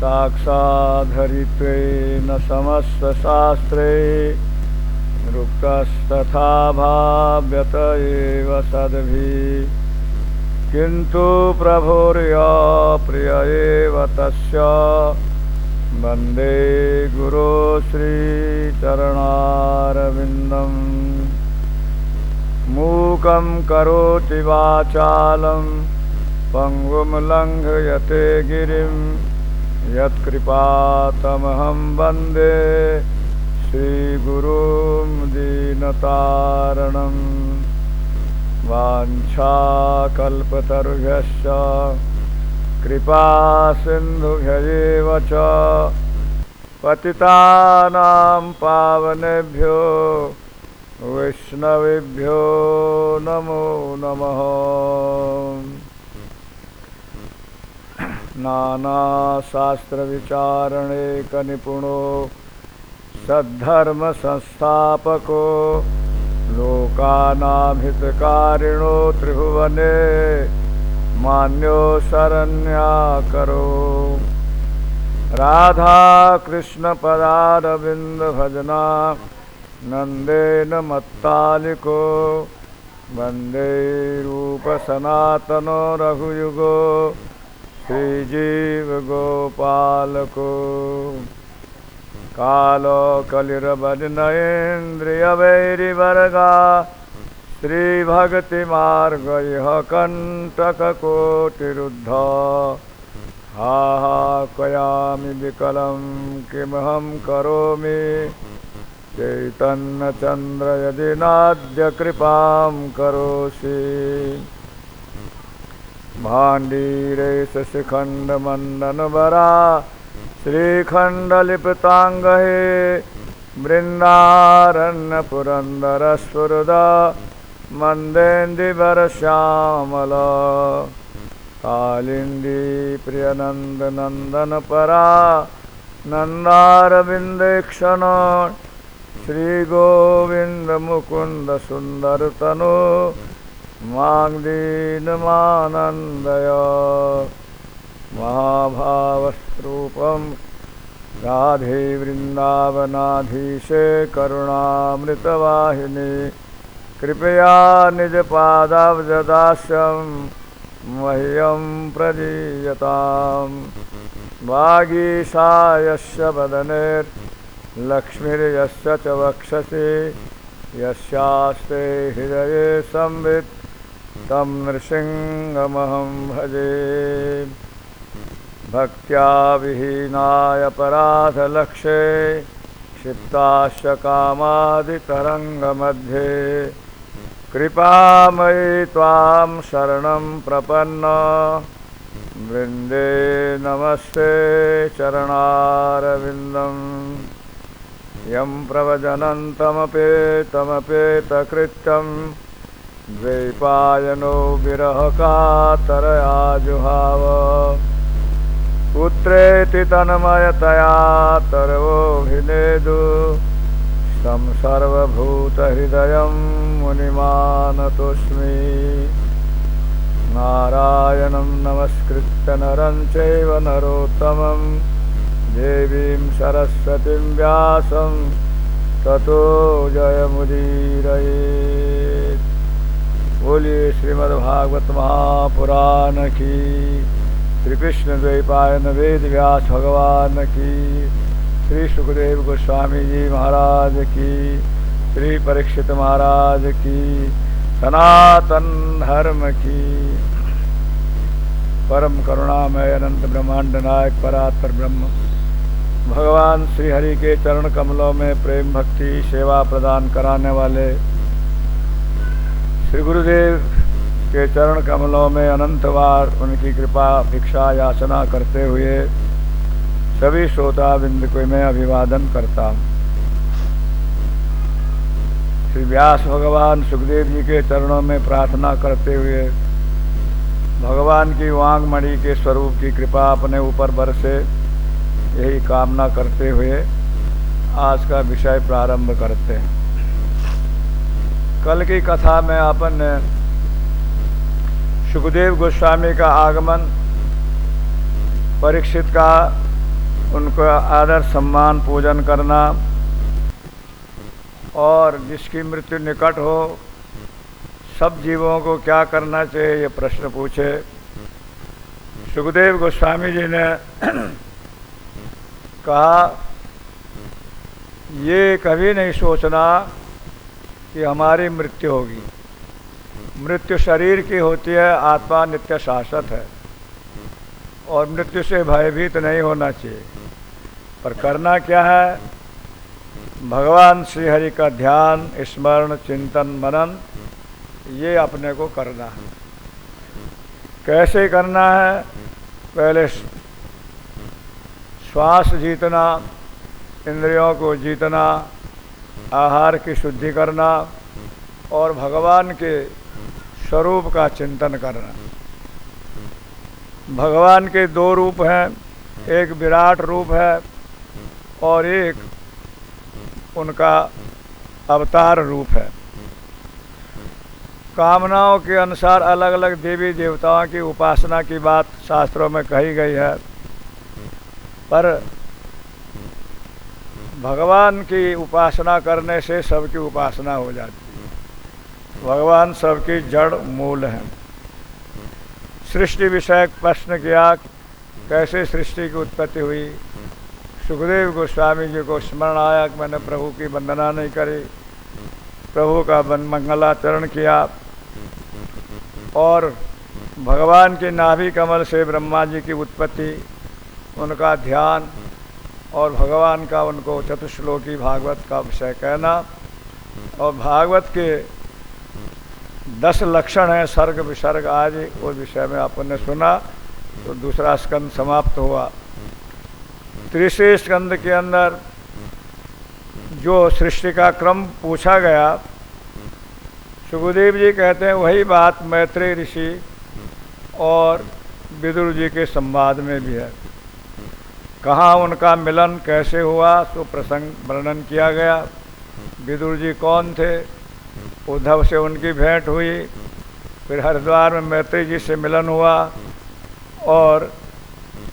साक्षाद्धरित्वेन समस्तशास्त्रे रुक्तस्तथा भाव्यत एव सद्भिः किन्तु प्रभुर्य प्रिय एव तस्य वन्दे गुरो श्रीचरणारविन्दम् मूकं करोति वाचालं पंगुं लंघयते गिरिं यत्कृपातमहं वन्दे श्रीगुरुं दीनतारणम् वाञ्छाकल्पतरुभ्यश्च कृपा सिन्धुभ्यैव च पतितानां पावनेभ्यो वैष्णवेभ्यो नमो नमः। नानाशास्त्रविचारणेकनिपुणो सद्धर्मसंस्थापको लोकानां त्रिभुवने मान्यो शरण्याकरो राधा कृष्ण पदारविंद भजना नंदेन मत्तालिको वंदे रूप सनातनो रघुयुगो श्रीजीव गोपालको कालो कलिरवनिनयेन्द्रियवैरिवर्गा श्रीभक्तिमार्गयः कण्टककोटिरुद्ध हा हा कयामि विकलं किमहं करोमि चैतन्यचन्द्र यदि नाद्य कृपां करोषि भाण्डीरे शशिखण्डमण्डनवरा श्रीखण्डलिपिताङ्गहे बृन्दारण्यपुरन्दरस्फुरदा मन्देन्दीवरश्यामल कालिन्दी प्रियनन्दनन्दनपरा नन्दारविन्देक्षण श्रीगोविन्दमुकुन्दसुन्दरतनु मां दीनमानन्दय महाभावस्वरूपं राधे वृन्दावनाधीशे करुणामृतवाहिनी कृपया निजपादाब्जदास्यं मह्यं प्रदीयताम् वागीशायस्य वदने लक्ष्मीर्यस्य च वक्षसि यस्यास्ते हृदये संवित् तं नृसिंहमहं भजे भक्त्या विहीनाय पराधलक्षे क्षिप्ताश्च कामादितरङ्गमध्ये कृपामयि त्वां शरणं प्रपन्न वृन्दे नमस्ते चरणारविन्दम् यं प्रवजनन्तमपेतकृत्यं द्वैपायनो विरहकातरया जुहाव पुत्रेति तन्मयतया तर्वोऽभिनेदु तं सर्वभूतहृदयं मुनिमानतोऽस्मि नारायणं नमस्कृत्य नरं चैव नरोत्तमं देवीं सरस्वतीं व्यासं ततो जयमुदीरयेत्। बोलिए श्रीमद्भागवत महापुराण की, श्री कृष्ण द्वैपायन वेद व्यास भगवान की, श्री सुखदेव गोस्वामी जी महाराज की, श्री परीक्षित महाराज की, सनातन धर्म की। परम करुणामय अनंत ब्रह्मांड नायक परात्पर ब्रह्म भगवान श्री हरि के चरण कमलों में प्रेम भक्ति सेवा प्रदान कराने वाले श्री गुरुदेव के चरण कमलों में अनंत बार उनकी कृपा भिक्षा याचना करते हुए सभी श्रोता बिंद को मैं अभिवादन करता हूँ। श्री व्यास भगवान सुखदेव जी के चरणों में प्रार्थना करते हुए भगवान की वांगमणि के स्वरूप की कृपा अपने ऊपर बरसे, यही कामना करते हुए आज का विषय प्रारंभ करते हैं। कल की कथा में अपन ने सुखदेव गोस्वामी का आगमन, परीक्षित का उनका आदर सम्मान पूजन करना, और जिसकी मृत्यु निकट हो सब जीवों को क्या करना चाहिए, ये प्रश्न पूछे। सुखदेव गोस्वामी जी ने कहा, ये कभी नहीं सोचना कि हमारी मृत्यु होगी। मृत्यु शरीर की होती है, आत्मा नित्य शाश्वत है और मृत्यु से भयभीत नहीं होना चाहिए। पर करना क्या है, भगवान श्री हरि का ध्यान, स्मरण, चिंतन, मनन, ये अपने को करना है। कैसे करना है, पहले श्वास जीतना, इंद्रियों को जीतना, आहार की शुद्धि करना और भगवान के स्वरूप का चिंतन करना। भगवान के दो रूप हैं, एक विराट रूप है और एक उनका अवतार रूप है। कामनाओं के अनुसार अलग अलग देवी देवताओं की उपासना की बात शास्त्रों में कही गई है, पर भगवान की उपासना करने से सबकी उपासना हो जाती है। भगवान सबकी जड़ मूल हैं। सृष्टि विषयक प्रश्न किया, कैसे सृष्टि की उत्पत्ति हुई। सुखदेव गोस्वामी जी को स्मरण आया कि मैंने प्रभु की वंदना नहीं करी, प्रभु का मंगलाचरण किया और भगवान के नाभि कमल से ब्रह्मा जी की उत्पत्ति, उनका ध्यान और भगवान का उनको चतुश्लोकी भागवत का विषय कहना। और भागवत के 10 लक्षण हैं, सर्ग विसर्ग आदि, उस विषय में आपने सुना। तो दूसरा स्कंद समाप्त हुआ। तीसरे स्कंद के अंदर जो सृष्टि का क्रम पूछा गया, सुखदेव जी कहते हैं वही बात मैत्रेय ऋषि और विदुर जी के संवाद में भी है। कहाँ उनका मिलन कैसे हुआ, तो प्रसंग वर्णन किया गया। विदुर जी कौन थे, उद्धव से उनकी भेंट हुई, फिर हरिद्वार में मैत्रेय जी से मिलन हुआ और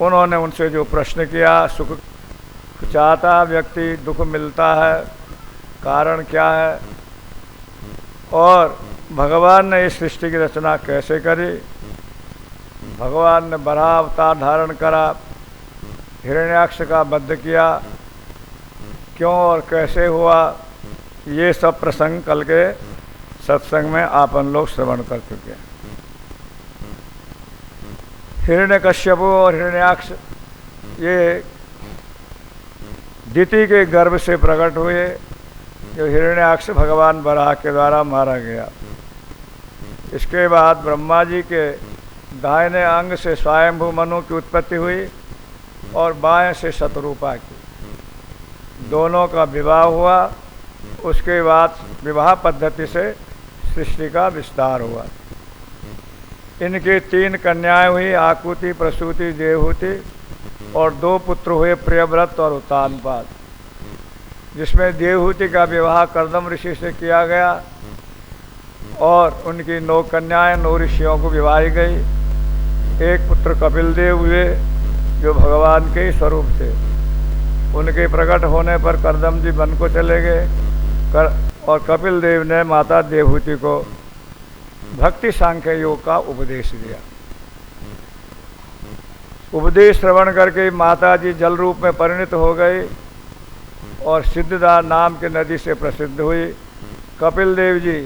उन्होंने उनसे जो प्रश्न किया, सुख चाहता व्यक्ति, दुख मिलता है, कारण क्या है, और भगवान ने इस सृष्टि की रचना कैसे करी। भगवान ने बराह अवतार धारण करा, हिरण्याक्ष का वध किया, क्यों और कैसे हुआ, ये सब प्रसंग कल के सत्संग में आपन लोग श्रवण कर चुके हैं। हिरण्यकश्यप और हिरण्याक्ष ये दिति के गर्भ से प्रकट हुए। जो हिरण्याक्ष भगवान बराह के द्वारा मारा गया। इसके बाद ब्रह्मा जी के दाहिने अंग से स्वयंभू मनु की उत्पत्ति हुई और बाएं से शतरूपा की, दोनों का विवाह हुआ। उसके बाद विवाह पद्धति से सृष्टि का विस्तार हुआ। इनकी 3 कन्याएं हुई, आकुति, प्रसूति, देवहूति, और 2 पुत्र हुए, प्रियव्रत और उत्तानपाद, जिसमें देवहूति का विवाह कर्दम ऋषि से किया गया और उनकी 9 कन्याएं 9 ऋषियों को विवाही गई। एक पुत्र कपिल देव हुए जो भगवान के स्वरूप थे। उनके प्रकट होने पर कर्दम जी वन को चले गए और कपिल देव ने माता देवहूति को भक्ति सांख्य योग का उपदेश दिया। उपदेश श्रवण करके माता जी जल रूप में परिणत हो गई और सिद्धदा नाम के नदी से प्रसिद्ध हुई। कपिल देव जी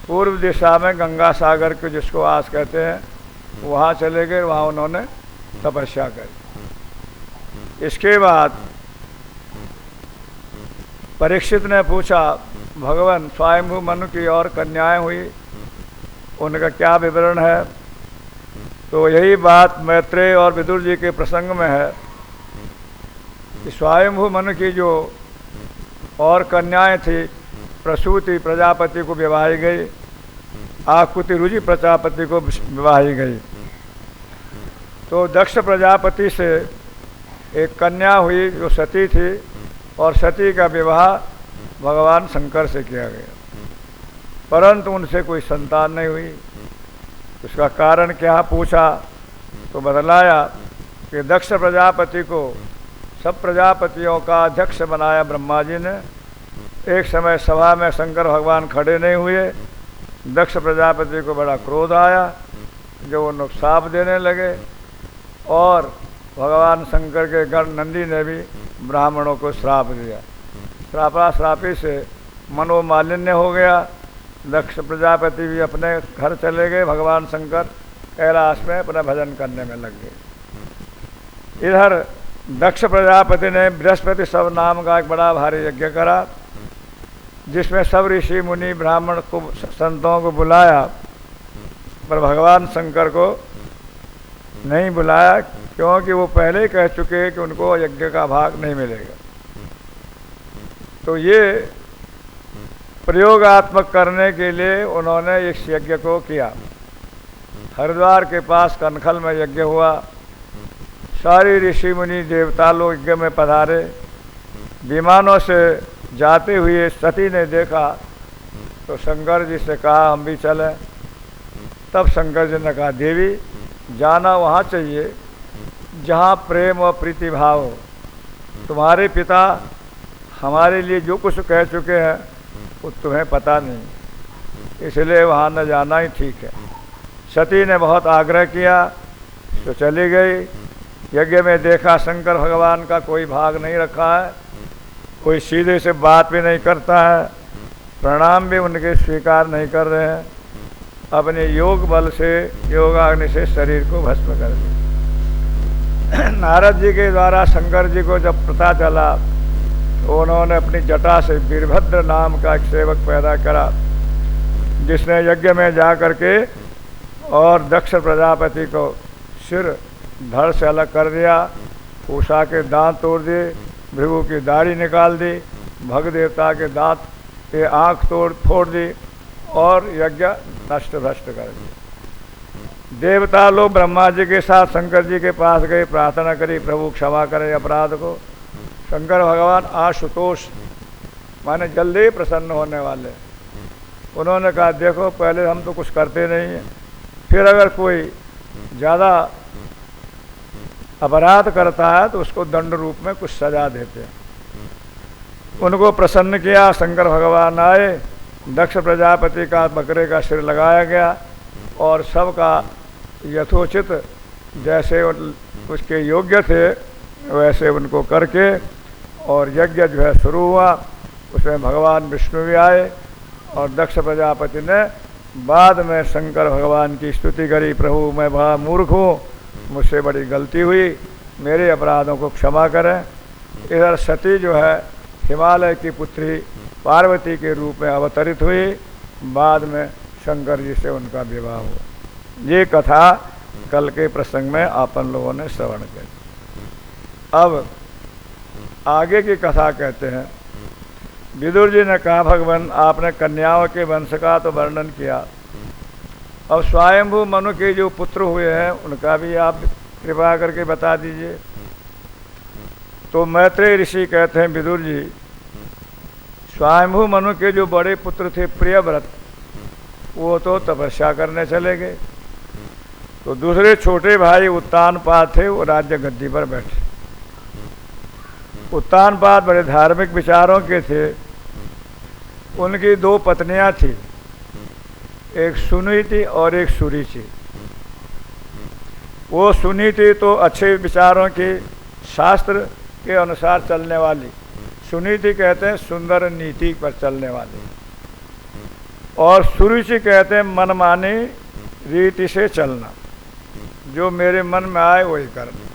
पूर्व दिशा में गंगा सागर के, जिसको आज कहते हैं, वहाँ चले गए। वहाँ उन्होंने तपस्या करी। इसके बाद परीक्षित ने पूछा, भगवान स्वयंभू मनु की और कन्याएं हुई, उनका क्या विवरण है। तो यही बात मैत्रेय और विदुर जी के प्रसंग में है कि स्वयंभू मनु की जो और कन्याएं थी, प्रसूति प्रजापति को विवाही गई, आकुति रुचि प्रजापति को विवाही गई। तो दक्ष प्रजापति से एक कन्या हुई जो सती थी और सती का विवाह भगवान शंकर से किया गया, परंतु उनसे कोई संतान नहीं हुई। उसका कारण क्या पूछा तो बतलाया कि दक्ष प्रजापति को सब प्रजापतियों का अध्यक्ष बनाया ब्रह्मा जी ने। एक समय सभा में शंकर भगवान खड़े नहीं हुए, दक्ष प्रजापति को बड़ा क्रोध आया, जो वो लोग श्राप देने लगे और भगवान शंकर के गण नंदी ने भी ब्राह्मणों को श्राप दिया। श्रापी से मनोमालिन्य हो गया। दक्ष प्रजापति भी अपने घर चले गए, भगवान शंकर कैलाश में अपना भजन करने में लग गए। इधर दक्ष प्रजापति ने बृहस्पति सब नाम का एक बड़ा भारी यज्ञ करा, जिसमें सब ऋषि मुनि ब्राह्मण को संतों को बुलाया, पर भगवान शंकर को नहीं बुलाया, क्योंकि वो पहले ही कह चुके हैं कि उनको यज्ञ का भाग नहीं मिलेगा। तो ये प्रयोगात्मक करने के लिए उन्होंने इस यज्ञ को किया। हरिद्वार के पास कनखल में यज्ञ हुआ, सारी ऋषि मुनि देवता लोग यज्ञ में पधारे। विमानों से जाते हुए सती ने देखा तो शंकर जी से कहा हम भी चलें। तब शंकर जी ने कहा देवी जाना वहाँ चाहिए जहाँ प्रेम और प्रीति भाव हो। तुम्हारे पिता हमारे लिए जो कुछ कह चुके हैं वो तुम्हें पता नहीं, इसलिए वहाँ न जाना ही ठीक है। सती ने बहुत आग्रह किया तो चली गई। यज्ञ में देखा शंकर भगवान का कोई भाग नहीं रखा है, कोई सीधे से बात भी नहीं करता है, प्रणाम भी उनके स्वीकार नहीं कर रहे हैं, अपने योग बल से योगाग्नि से शरीर को भस्म कर दिया। नारद जी के द्वारा शंकर जी को जब पता चला तो उन्होंने अपनी जटा से वीरभद्र नाम का एक सेवक पैदा करा, जिसने यज्ञ में जा कर के और दक्ष प्रजापति को सिर धड़ से अलग कर दिया, उषा के दांत तोड़ दिए, भृगु की दाढ़ी निकाल दी, भग देवता के दांत के आँख फोड़ दी और यज्ञ नष्ट भ्रष्ट कर दिया। देवता लोग ब्रह्मा जी के साथ शंकर जी के पास गए, प्रार्थना करी प्रभु क्षमा करें अपराध को। शंकर भगवान आशुतोष माने जल्दी प्रसन्न होने वाले। उन्होंने कहा देखो पहले हम तो कुछ करते नहीं हैं, फिर अगर कोई ज़्यादा अपराध करता है तो उसको दंड रूप में कुछ सजा देते हैं। उनको प्रसन्न किया। शंकर भगवान आए, दक्ष प्रजापति का बकरे का सिर लगाया गया और सबका यथोचित जैसे उसके योग्य थे वैसे उनको करके और यज्ञ जो है शुरू हुआ। उसमें भगवान विष्णु भी आए और दक्ष प्रजापति ने बाद में शंकर भगवान की स्तुति करी, प्रभु मैं बड़ा मूर्ख हूँ, मुझसे बड़ी गलती हुई, मेरे अपराधों को क्षमा करें। इधर सती जो है हिमालय की पुत्री पार्वती के रूप में अवतरित हुई, बाद में शंकर जी से उनका विवाह हुआ। ये कथा कल के प्रसंग में अपन लोगों ने श्रवण की। अब आगे की कथा कहते हैं। विदुर जी ने कहा भगवान आपने कन्याओं के वंश का तो वर्णन किया, अब स्वयंभू मनु के जो पुत्र हुए हैं उनका भी आप कृपा करके बता दीजिए। तो मैत्रेय ऋषि कहते हैं विदुर जी स्वयंभू मनु के जो बड़े पुत्र थे प्रियव्रत वो तो तपस्या करने चले गए, तो दूसरे छोटे भाई उत्तानपाद थे वो राज्य गद्दी पर बैठे। उत्तानपाद बड़े धार्मिक विचारों के थे। उनकी दो पत्नियां थी, एक सुनीति और एक सुरुचि। वो सुनीति तो अच्छे विचारों की शास्त्र के अनुसार चलने वाली, सुनीति कहते हैं सुंदर नीति पर चलने वाली, और सुरुचि कहते हैं मनमानी रीति से चलना, जो मेरे मन में आए वही करना,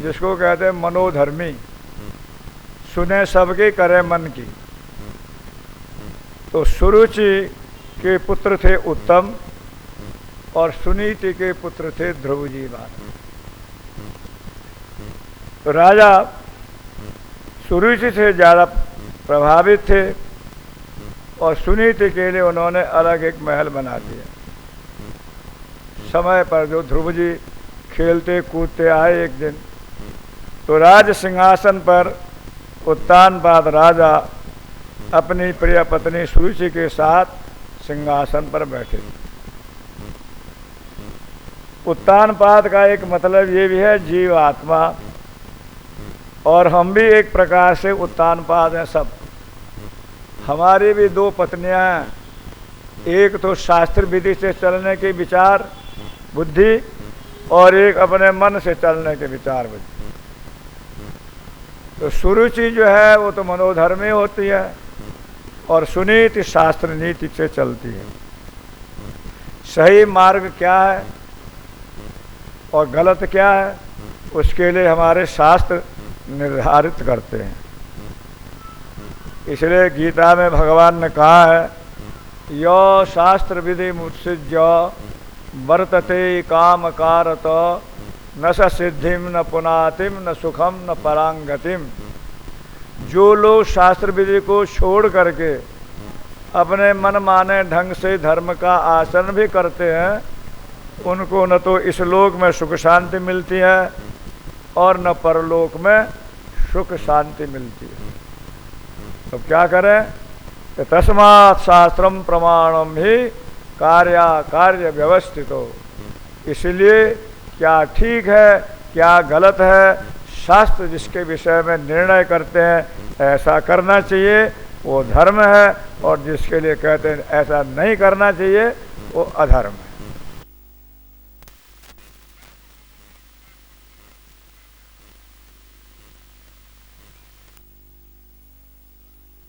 जिसको कहते हैं मनोधर्मी, सुने सबके करे मन की। तो सुरुचि के पुत्र थे उत्तम और सुनीति के पुत्र थे ध्रुवजी महाराज। तो राजा सुरुचि से ज़्यादा प्रभावित थे और सुनीति के लिए उन्होंने अलग एक महल बना दिया। समय पर जो ध्रुवजी खेलते कूदते आए एक दिन, तो राज सिंहासन पर उत्तानपाद राजा अपनी प्रिय पत्नी सुरुचि के साथ सिंहासन पर बैठे। उत्तान पाद का एक मतलब ये भी है जीव आत्मा, और हम भी एक प्रकार से उत्तान पाद हैं सब। हमारी भी दो पत्नियां हैं, एक तो शास्त्र विधि से चलने की विचार बुद्धि, और एक अपने मन से चलने के विचार बुद्धि। तो सुरुचि जो है वो तो मनोधर्मी होती है, और सुनीति शास्त्र नीति से चलती है। सही मार्ग क्या है और गलत क्या है, उसके लिए हमारे शास्त्र निर्धारित करते हैं। इसलिए गीता में भगवान ने कहा है, यो शास्त्र विधि मुत्सृज्य वर्तते काम कारत न स सिद्धिम न पुनातिम न सुखम न परांगतिम। जो लोग शास्त्र विधि को छोड़ करके अपने मन माने ढंग से धर्म का आचरण भी करते हैं, उनको न तो इस लोक में सुख शांति मिलती है और न परलोक में सुख शांति मिलती है। तो क्या करें? तस्मात् शास्त्रम प्रमाणम ही कार्य व्यवस्थितो। इसलिए क्या ठीक है क्या गलत है, शास्त्र जिसके विषय में निर्णय करते हैं ऐसा करना चाहिए वो धर्म है, और जिसके लिए कहते हैं ऐसा नहीं करना चाहिए वो अधर्म है।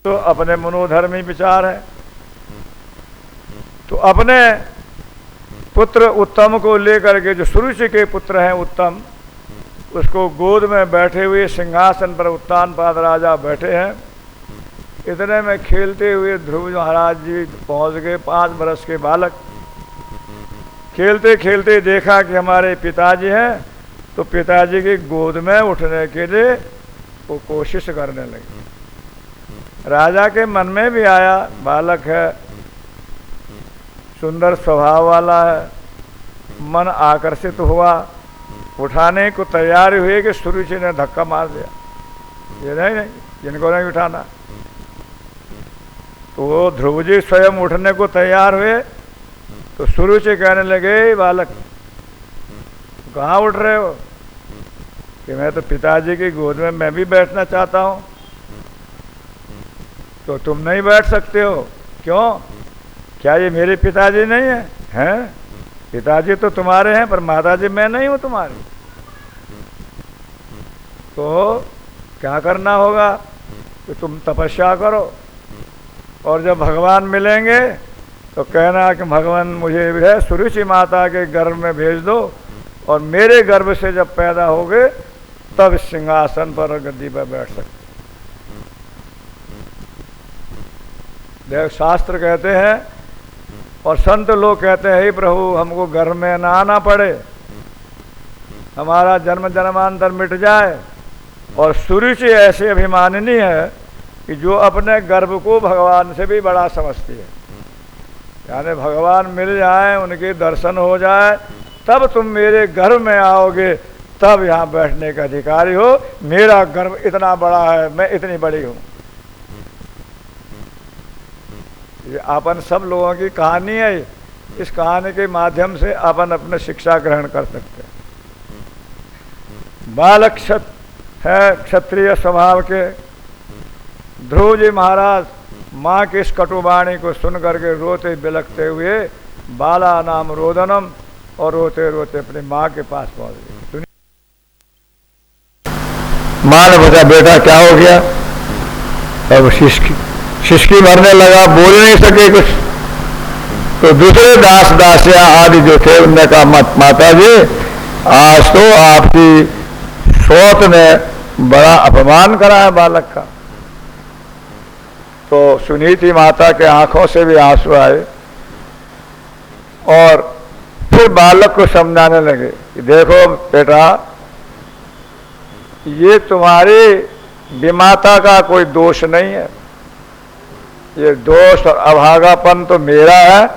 तो अपने मनोधर्मी विचार है। तो अपने पुत्र उत्तम को लेकर के, जो सुरुचि के पुत्र हैं उत्तम, उसको गोद में बैठे हुए सिंहासन पर उत्तान पाद राजा बैठे हैं। इतने में खेलते हुए ध्रुव महाराज जी पहुंच गए, 5 वर्ष के बालक। खेलते खेलते देखा कि हमारे पिताजी हैं, तो पिताजी की गोद में उठने के लिए वो कोशिश करने लगे। राजा के मन में भी आया, बालक है, सुंदर स्वभाव वाला है, मन आकर्षित हुआ, उठाने को तैयार हुए कि सुरुचि ने धक्का मार दिया, ये नहीं जिनको नहीं उठाना। तो वो ध्रुव जी स्वयं उठने को तैयार हुए, तो सुरुचि कहने लगे, बालक कहाँ उठ रहे हो? कि मैं तो पिताजी की गोद में मैं भी बैठना चाहता हूँ। तो तुम नहीं बैठ सकते हो, क्यों? क्या ये मेरे पिताजी नहीं है? हैं? पिताजी तो तुम्हारे हैं, पर माताजी मैं नहीं हूं तुम्हारी। तो क्या करना होगा कि तुम तपस्या करो, और जब भगवान मिलेंगे तो कहना कि भगवान मुझे है सुरुचि माता के गर्भ में भेज दो, और मेरे गर्भ से जब पैदा होगे तब सिंहासन पर गद्दी पर बैठ सकते। देख, शास्त्र कहते हैं और संत लोग कहते हैं, हे प्रभु हमको गर्भ में ना आना पड़े, हमारा जन्म जन्मांतर मिट जाए। और सुरुचि ऐसे अभिमानिनी है कि जो अपने गर्भ को भगवान से भी बड़ा समझती है। यानी भगवान मिल जाए, उनके दर्शन हो जाए, तब तुम मेरे गर्भ में आओगे, तब यहाँ बैठने का अधिकारी हो। मेरा गर्भ इतना बड़ा है, मैं इतनी बड़ी हूँ। ये अपन सब लोगों की कहानी है। इस कहानी के माध्यम से अपन अपने शिक्षा ग्रहण कर सकते हैं। बालक है क्षत्रिय स्वभाव के। ध्रुव जी महाराज माँ की इस कटुवाणी को सुन करके रोते बिलखते हुए बाला नाम रोदनम, और रोते रोते अपनी माँ के पास पहुंच गए। माँ ने पूछा, बेटा क्या हो गया? अब शिशकी भरने लगा, बोल नहीं सके कुछ। तो दूसरे दास दासिया आदि जो थे उनने कहा, मत माता जी, आज तो आपकी सोच ने बड़ा अपमान करा है बालक का। तो सुनीति माता के आंखों से भी आंसू आए, और फिर बालक को समझाने लगे कि देखो बेटा, ये तुम्हारी विमाता का कोई दोष नहीं है, ये दोष और अभागापन तो मेरा है